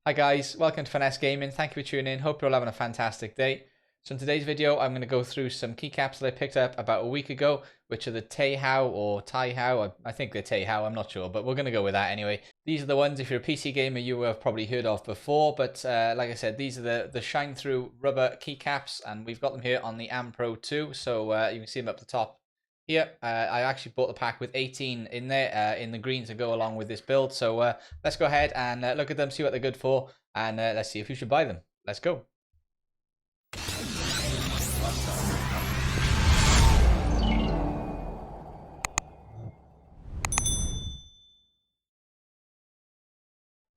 Hi guys, welcome to Finesse Gaming. Thank you for tuning in. Hope you're all having a fantastic day. So in today's video, I'm going to go through some keycaps that I picked up about a week ago, which are the Tai-Hao or Tai-Hao. I think they're Tai-Hao, I'm not sure, but we're going to go with that anyway. These are the ones, if you're a PC gamer, you have probably heard of before, but like I said, these are the shine-through rubber keycaps, and we've got them here on the Am Pro 2, so you can see them up the top here. I actually bought the pack with 18 in there, in the green to go along with this build. So let's go ahead and look at them, see what they're good for, and let's see if you should buy them. Let's go.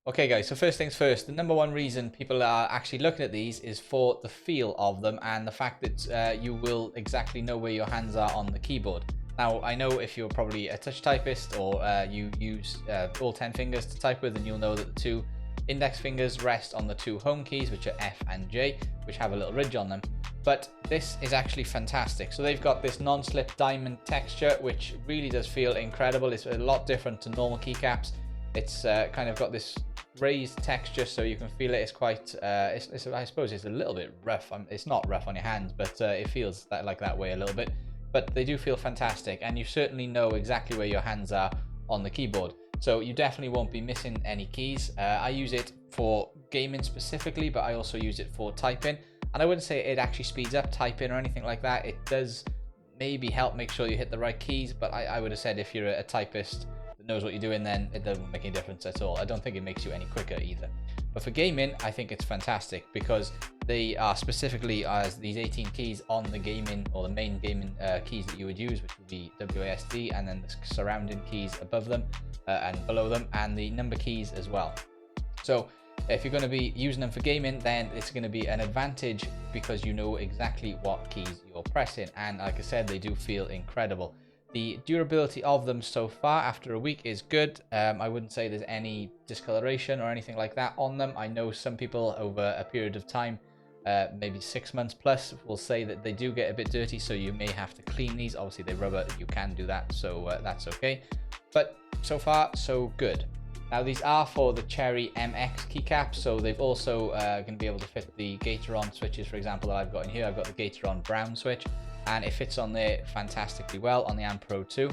Okay guys, so first things first, the number one reason people are actually looking at these is for the feel of them and the fact that you will exactly know where your hands are on the keyboard. Now, I know if you're probably a touch typist or you use all 10 fingers to type with, then you'll know that the two index fingers rest on the two home keys, which are F and J, which have a little ridge on them. But this is actually fantastic. So they've got this non-slip diamond texture, which really does feel incredible. It's a lot different to normal keycaps. It's kind of got this raised texture, so you can feel it. It's quite, I suppose it's a little bit rough. It's not rough on your hands, but it feels like that way a little bit. But they do feel fantastic, and you certainly know exactly where your hands are on the keyboard. So you definitely won't be missing any keys. I use it for gaming specifically, but I also use it for typing. And I wouldn't say it actually speeds up typing or anything like that. It does maybe help make sure you hit the right keys, but I would have said if you're a typist that knows what you're doing, then it doesn't make any difference at all. I don't think it makes you any quicker either. But for gaming, I think it's fantastic because they are specifically as these 18 keys on the gaming or the main gaming keys that you would use, which would be WASD, and then the surrounding keys above them and below them, and the number keys as well. So if you're going to be using them for gaming, then it's going to be an advantage because you know exactly what keys you're pressing. And like I said, they do feel incredible. The durability of them so far after a week is good. I wouldn't say there's any discoloration or anything like that on them. I know some people over a period of time, maybe 6 months plus, will say that they do get a bit dirty, so you may have to clean these. Obviously they're rubber, you can do that, so that's okay. But so far so good. Now these are for the Cherry MX keycaps, so they've also going to be able to fit the Gateron switches, for example, that I've got in here. I've got the Gateron brown switch, and it fits on there fantastically well on the Am Pro 2.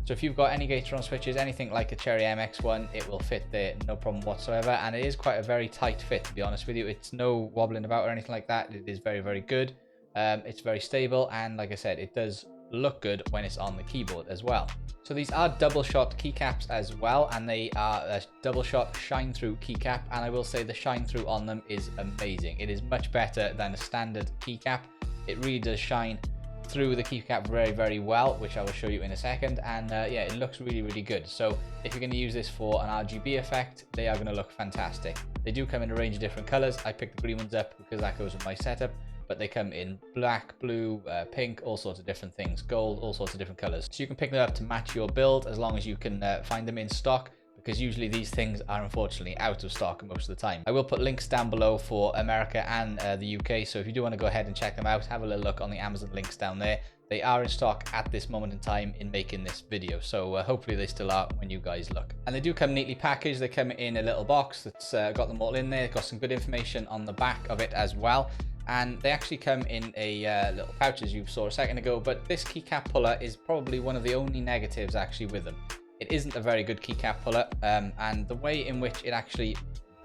So if you've got any Gateron switches, anything like a Cherry MX one, it will fit there, no problem whatsoever. And it is quite a very tight fit, to be honest with you. It's no wobbling about or anything like that. It is very, very good. It's very stable, and like I said, it does look good when it's on the keyboard as well. So these are double shot keycaps as well, and they are a double shot shine through keycap, and I will say the shine through on them is amazing. It is much better than a standard keycap. It really does shine through the keycap very, very well, which I will show you in a second. And yeah, it looks really, really good. So if you're going to use this for an RGB effect, they are going to look fantastic. They do come in a range of different colors. I picked the green ones up because that goes with my setup, but they come in black, blue, pink, all sorts of different things, gold, all sorts of different colors. So you can pick them up to match your build as long as you can find them in stock, because usually these things are unfortunately out of stock most of the time. I will put links down below for America and the UK, so if you do want to go ahead and check them out, have a little look on the Amazon links down there. They are in stock at this moment in time in making this video, so hopefully they still are when you guys look. And they do come neatly packaged. They come in a little box that's got them all in there. Got some good information on the back of it as well. And they actually come in a little pouch, as you saw a second ago, but this keycap puller is probably one of the only negatives actually with them. It isn't a very good keycap puller, and the way in which it actually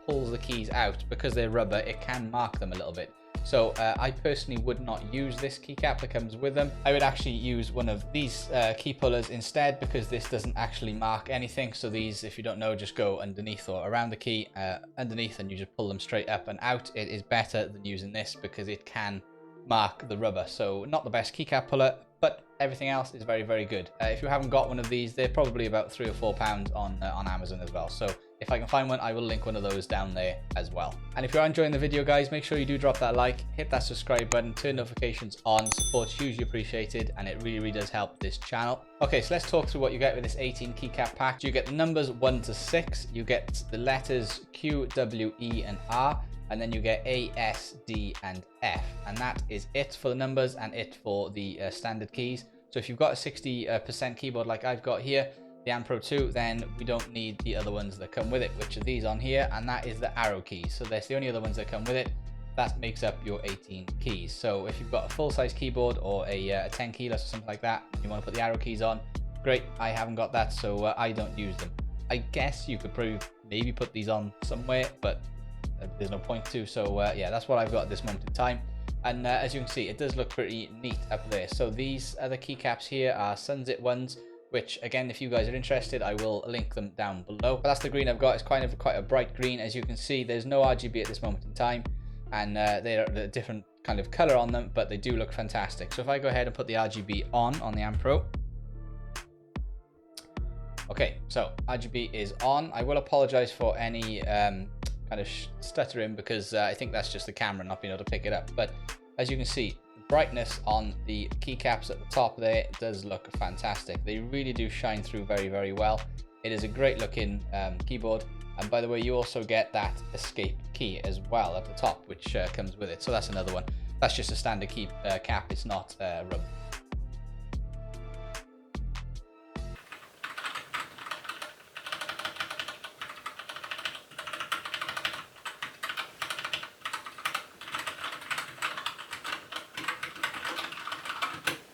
pulls the keys out, because they're rubber, it can mark them a little bit. So I personally would not use this keycap that comes with them. I would actually use one of these key pullers instead, because this doesn't actually mark anything. So these, if you don't know, just go underneath or around the key, underneath, and you just pull them straight up and out. It is better than using this because it can mark the rubber. So not the best keycap puller, but everything else is very, very good. If you haven't got one of these, they're probably about £3 or £4 on Amazon as well. So if I can find one, I will link one of those down there as well. And if you're enjoying the video, guys, make sure you do drop that like, hit that subscribe button, turn notifications on. Support's hugely appreciated, and it really, really does help this channel. Okay, so let's talk through what you get with this 18 keycap pack. You get the numbers 1 to 6. You get the letters Q, W, E, and R. And then you get A, S, D, and F. And that is it for the numbers and it for the standard keys. So if you've got a 60% keyboard like I've got here, the Ampro 2, then we don't need the other ones that come with it, which are these on here, and that is the arrow keys. So that's the only other ones that come with it. That makes up your 18 keys. So if you've got a full-size keyboard or a 10 keyless or something like that, you want to put the arrow keys on, great. I haven't got that, so I don't use them. I guess you could probably maybe put these on somewhere, but there's no point to. So yeah, that's what I've got at this moment in time. And as you can see, it does look pretty neat up there. So these other keycaps here are Sunzip ones, which again, if you guys are interested, I will link them down below. But that's the green I've got. It's kind of quite a bright green. As you can see, there's no RGB at this moment in time, and they're a different kind of color on them, but they do look fantastic. So if I go ahead and put the RGB on the Ampro. Okay, so RGB is on. I will apologize for any kind of stuttering, because I think that's just the camera not being able to pick it up. But as you can see, brightness on the keycaps at the top there does look fantastic. They really do shine through very, very well. It is a great looking keyboard, and by the way, you also get that escape key as well at the top, which comes with it. So that's another one. That's just a standard key cap. It's not rubber.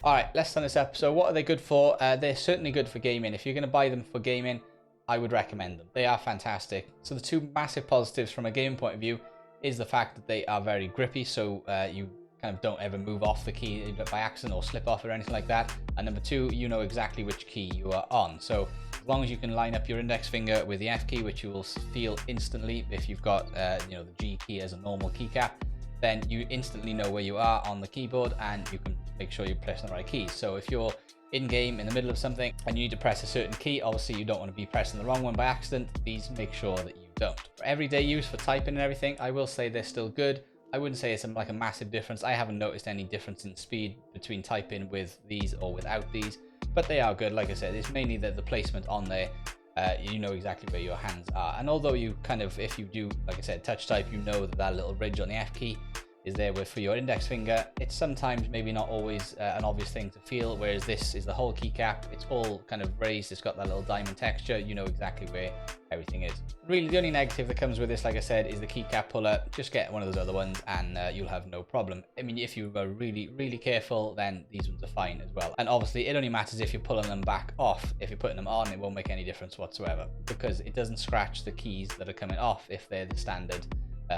Alright, let's sum this up. So what are they good for? They're certainly good for gaming. If you're going to buy them for gaming, I would recommend them. They are fantastic. So the two massive positives from a gaming point of view is the fact that they are very grippy, so you kind of don't ever move off the key by accident or slip off or anything like that. And number two, you know exactly which key you are on. So as long as you can line up your index finger with the F key, which you will feel instantly if you've got you know, the G key as a normal keycap, then you instantly know where you are on the keyboard, and you can make sure you're pressing the right keys. So if you're in game in the middle of something and you need to press a certain key, obviously you don't want to be pressing the wrong one by accident. These make sure that you don't. For everyday use, for typing and everything, I will say they're still good. I wouldn't say it's like a massive difference. I haven't noticed any difference in speed between typing with these or without these, but they are good. Like I said, it's mainly the placement on there. You know exactly where your hands are, and although you kind of, if you do, like I said, touch type, you know that little ridge on the F key is there for your index finger. It's sometimes maybe not always an obvious thing to feel, whereas this is the whole keycap. It's all kind of raised, it's got that little diamond texture. You know exactly where everything is. Really, the only negative that comes with this, like I said, is the keycap puller. Just get one of those other ones and you'll have no problem. I mean, if you are really, really careful, then these ones are fine as well. And obviously, it only matters if you're pulling them back off. If you're putting them on, it won't make any difference whatsoever, because it doesn't scratch the keys that are coming off if they're the standard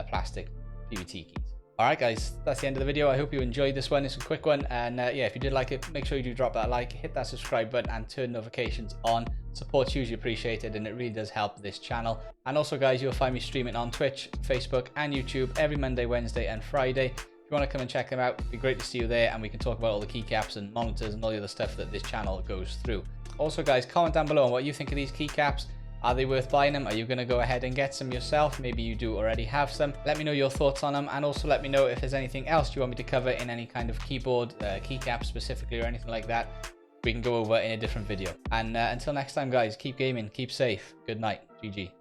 plastic PVT keys. Alright guys, that's the end of the video. I hope you enjoyed this one. It's a quick one, and yeah, if you did like it, make sure you do drop that like, hit that subscribe button, and turn notifications on. Support's hugely appreciated, and it really does help this channel. And also guys, you'll find me streaming on Twitch, Facebook and YouTube every Monday, Wednesday and Friday. If you want to come and check them out, it'd be great to see you there, and we can talk about all the keycaps and monitors and all the other stuff that this channel goes through. Also guys, comment down below on what you think of these keycaps. Are they worth buying them? Are you going to go ahead and get some yourself? Maybe you do already have some. Let me know your thoughts on them, and also let me know if there's anything else you want me to cover in any kind of keyboard, keycap specifically, or anything like that. We can go over in a different video. And until next time guys, keep gaming, keep safe. Good night. GG.